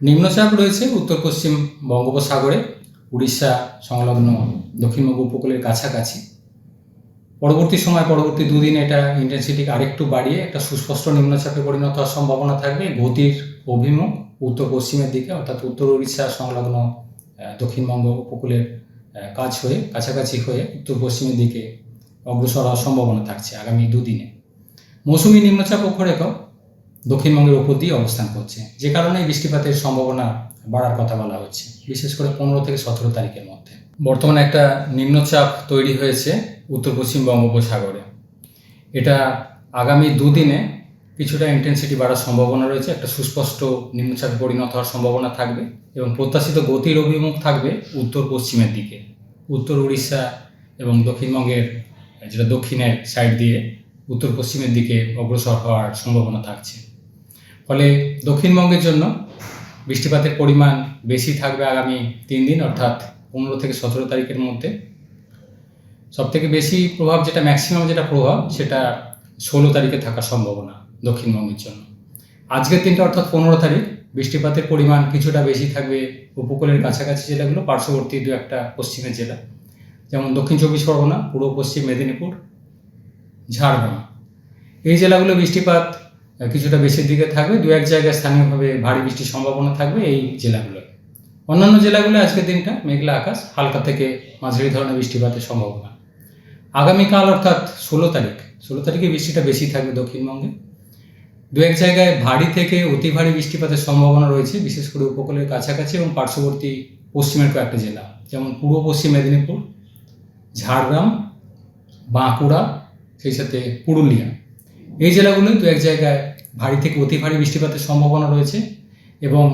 নিম্নচাপ রয়েছে উত্তর পশ্চিম বঙ্গোপসাগরে, উড়িষ্যা সংলগ্ন দক্ষিণবঙ্গ উপকূলের কাছাকাছি। পরবর্তী দুদিন এটা ইন্টেন্সিটি আরেকটু বাড়িয়ে একটা সুস্পষ্ট নিম্নচাপে পরিণত হওয়ার সম্ভাবনা থাকবে। গতির অভিমুখ উত্তর পশ্চিমের দিকে, অর্থাৎ উত্তর উড়িষ্যা সংলগ্ন দক্ষিণবঙ্গ উপকূলের কাছাকাছি হয়ে উত্তর পশ্চিমের দিকে অগ্রসর হওয়ার সম্ভাবনা থাকছে আগামী দুদিনে। মৌসুমী নিম্নচাপ অক্ষরেখা দক্ষিণবঙ্গের উপর দিয়ে অবস্থান করছে, যে কারণে বৃষ্টিপাতের সম্ভাবনা বাড়ার কথা বলা হচ্ছে, বিশেষ করে 15 থেকে 17 তারিখের মধ্যে। বর্তমানে একটা নিম্নচাপ তৈরি হয়েছে উত্তর পশ্চিম বঙ্গোপসাগরে। এটা আগামী দুদিনে কিছুটা ইন্টেন্সিটি বাড়ার সম্ভাবনা রয়েছে, একটা সুস্পষ্ট নিম্নচাপে পরিণত হওয়ার সম্ভাবনা থাকবে এবং প্রত্যাশিত গতির অভিমুখ থাকবে উত্তর পশ্চিমের দিকে। উত্তর উড়িষ্যা এবং দক্ষিণবঙ্গের যেটা দক্ষিণের সাইড দিয়ে উত্তর পশ্চিমের দিকে অগ্রসর হওয়ার সম্ভাবনা থাকছে। ফলে দক্ষিণবঙ্গের জন্য বৃষ্টিপাতের পরিমাণ বেশি থাকবে আগামী 3 দিন, অর্থাৎ 15 থেকে 17 তারিখের মধ্যে। সবথেকে বেশি প্রভাব ম্যাক্সিমাম প্রভাব সেটা 16 তারিখে থাকার সম্ভাবনা দক্ষিণবঙ্গের জন্য। আজকের দিনটা অর্থাৎ 15 তারিখ বৃষ্টিপাতের পরিমাণ কিছুটা বেশি থাকবে উপকূলের কাছাকাছি জেলাগুলো, পার্শ্ববর্তী 2-1টা পশ্চিমের জেলা, যেমন দক্ষিণ 24 পরগনা, পূর্ব পশ্চিম মেদিনীপুর, ঝাড়গ্রাম। এই জেলাগুলো বৃষ্টিপাত কিছুটা বেশির দিকে থাকবে। 2-1 জায়গায় স্থানীয়ভাবে ভারী বৃষ্টির সম্ভাবনা থাকবে এই জেলাগুলো। অন্যান্য জেলাগুলো আজকের দিনটা মেঘলা আকাশ, হালকা থেকে মাঝারি ধরনের বৃষ্টিপাতের সম্ভাবনা। আগামীকাল অর্থাৎ 16 তারিখে বৃষ্টিটা বেশি থাকবে দক্ষিণবঙ্গে। 2-1 জায়গায় ভারী থেকে অতি ভারী বৃষ্টিপাতের সম্ভাবনা রয়েছে, বিশেষ করে উপকূলের কাছাকাছি এবং পার্শ্ববর্তী পশ্চিমের কয়েকটা জেলা, যেমন পূর্ব পশ্চিম মেদিনীপুর, ঝাড়গ্রাম, বাঁকুড়া, সেই সাথে পুরুলিয়া। এই জেলাগুলো 2-1 জায়গায় ভারী থেকে অতি ভারী বৃষ্টিপাতের সম্ভাবনা রয়েছে এবং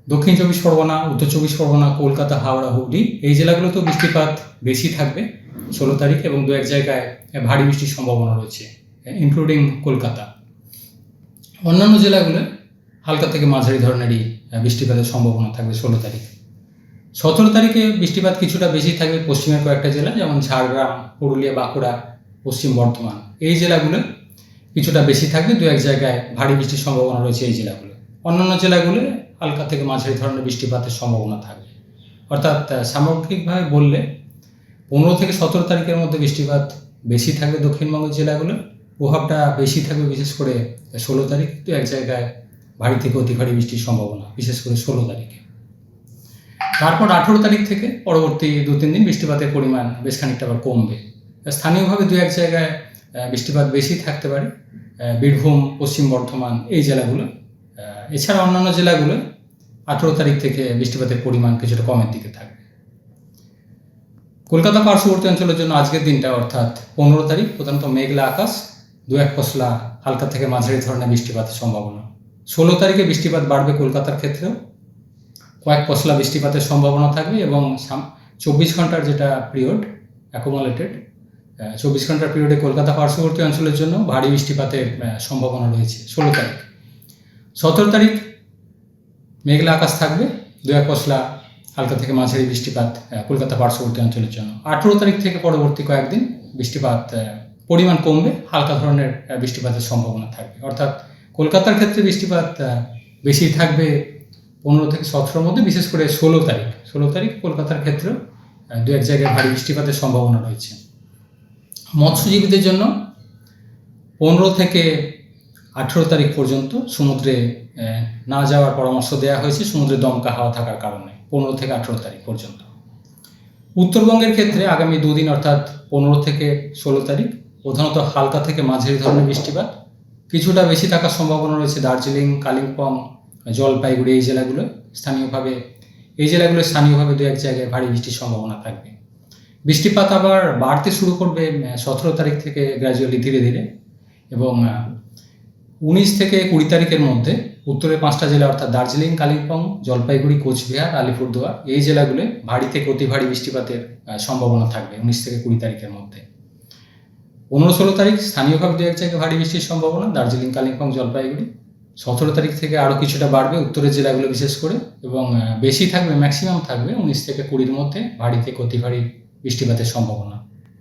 দক্ষিণ 24 পরগনা, উত্তর 24 পরগনা, কলকাতা, হাওড়া, হুগলি এই জেলাগুলোতেও বৃষ্টিপাত বেশি থাকবে 16 তারিখ এবং 2-1 জায়গায় ভারী বৃষ্টির সম্ভাবনা রয়েছে, ইনক্লুডিং কলকাতা। অন্যান্য জেলাগুলো হালকা থেকে মাঝারি ধরনেরই বৃষ্টিপাতের সম্ভাবনা থাকবে 16 তারিখ। 17 তারিখে বৃষ্টিপাত কিছুটা বেশি থাকবে পশ্চিমের কয়েকটা জেলা, যেমন ঝাড়গ্রাম, পুরুলিয়া, বাঁকুড়া, পশ্চিম বর্ধমান। এই জেলাগুলো কিছুটা বেশি থাকবে, 2-1 জায়গায় ভারী বৃষ্টির সম্ভাবনা রয়েছে এই জেলাগুলো। অন্যান্য জেলাগুলো হালকা থেকে মাঝারি ধরনের বৃষ্টিপাতের সম্ভাবনা থাকবে। অর্থাৎ সামগ্রিকভাবে বললে 15 থেকে 17 তারিখের মধ্যে বৃষ্টিপাত বেশি থাকবে দক্ষিণবঙ্গের জেলাগুলো। প্রভাবটা বেশি থাকবে বিশেষ করে 16 তারিখ, 2-1 জায়গায় ভারী থেকে অতি ভারী বৃষ্টির সম্ভাবনা, বিশেষ করে 16 তারিখে। তারপর 18 তারিখ থেকে পরবর্তী 2-3 দিন বৃষ্টিপাতের পরিমাণ বেশ খানিকটা আবার কমবে। স্থানীয়ভাবে 2-1 জায়গায় বৃষ্টিপাত বেশি থাকতে পারে, বীরভূম, পশ্চিম বর্ধমান এই জেলাগুলো। এছাড়া অন্যান্য জেলাগুলো 18 তারিখ থেকে বৃষ্টিপাতের পরিমাণ কিছুটা কমের দিকে থাকবে। কলকাতা পার্শ্ববর্তী অঞ্চলের জন্য আজকের দিনটা অর্থাৎ 15 তারিখ প্রধানত মেঘলা আকাশ, 2-1 পশলা হালকা থেকে মাঝারি ধরনের বৃষ্টিপাতের সম্ভাবনা। 16 তারিখে বৃষ্টিপাত বাড়বে কলকাতার ক্ষেত্রেও, কয়েক পশলা বৃষ্টিপাতের সম্ভাবনা থাকবে এবং 24 ঘন্টার পিরিয়ড অ্যাকুমুলেটেড, 24 ঘন্টার পিরিয়ডে কলকাতা পার্শ্ববর্তী অঞ্চলের জন্য ভারী বৃষ্টিপাতের সম্ভাবনা রয়েছে 16 তারিখ। 17 তারিখ মেঘলা আকাশ থাকবে, 2-1 পশলা হালকা থেকে মাঝারি বৃষ্টিপাত কলকাতা পার্শ্ববর্তী অঞ্চলের জন্য। 18 তারিখ থেকে পরবর্তী কয়েকদিন বৃষ্টিপাত পরিমাণ কমবে, হালকা ধরনের বৃষ্টিপাতের সম্ভাবনা থাকবে। অর্থাৎ কলকাতার ক্ষেত্রে বৃষ্টিপাত বেশি থাকবে 15 থেকে 17-র মধ্যে, বিশেষ করে 16 তারিখ কলকাতার ক্ষেত্রেও 2-1 জায়গায় ভারী বৃষ্টিপাতের সম্ভাবনা রয়েছে। মৎস্যজীবীদের জন্য 15 থেকে 18 তারিখ পর্যন্ত সমুদ্রে না যাওয়ার পরামর্শ দেওয়া হয়েছে, সমুদ্রে দমকা হাওয়া থাকার কারণে 15 থেকে 18 তারিখ পর্যন্ত। উত্তরবঙ্গের ক্ষেত্রে আগামী 2 দিন অর্থাৎ 15 থেকে 16 তারিখ প্রধানত হালকা থেকে মাঝারি ধরনের বৃষ্টিপাত কিছুটা বেশি থাকার সম্ভাবনা রয়েছে দার্জিলিং, কালিম্পং, জলপাইগুড়ি এই জেলাগুলো। স্থানীয়ভাবে 2-1 জায়গায় ভারী বৃষ্টির সম্ভাবনা থাকবে। বৃষ্টিপাত আবার বাড়তে শুরু করবে 17 তারিখ থেকে গ্র্যাজুয়ালি ধীরে ধীরে এবং 19 থেকে 20 তারিখের মধ্যে উত্তরের 5টা জেলা অর্থাৎ দার্জিলিং, কালিম্পং, জলপাইগুড়ি, কোচবিহার, আলিপুরদুয়ার এই জেলাগুলো ভারী থেকে অতি ভারী বৃষ্টিপাতের সম্ভাবনা থাকবে 19 থেকে 20 তারিখের মধ্যে। 15-16 তারিখ স্থানীয়ভাবে 2-1 জায়গায় ভারী বৃষ্টির সম্ভাবনা দার্জিলিং, কালিম্পং, জলপাইগুড়ি। 17 তারিখ থেকে আরও কিছুটা বাড়বে উত্তরের জেলাগুলো বিশেষ করে, এবং বেশি থাকবে, ম্যাক্সিমাম থাকবে 19 থেকে 20-র মধ্যে ভারী থেকে অতি ভারী বৃষ্টিপাতের সম্ভাবনা।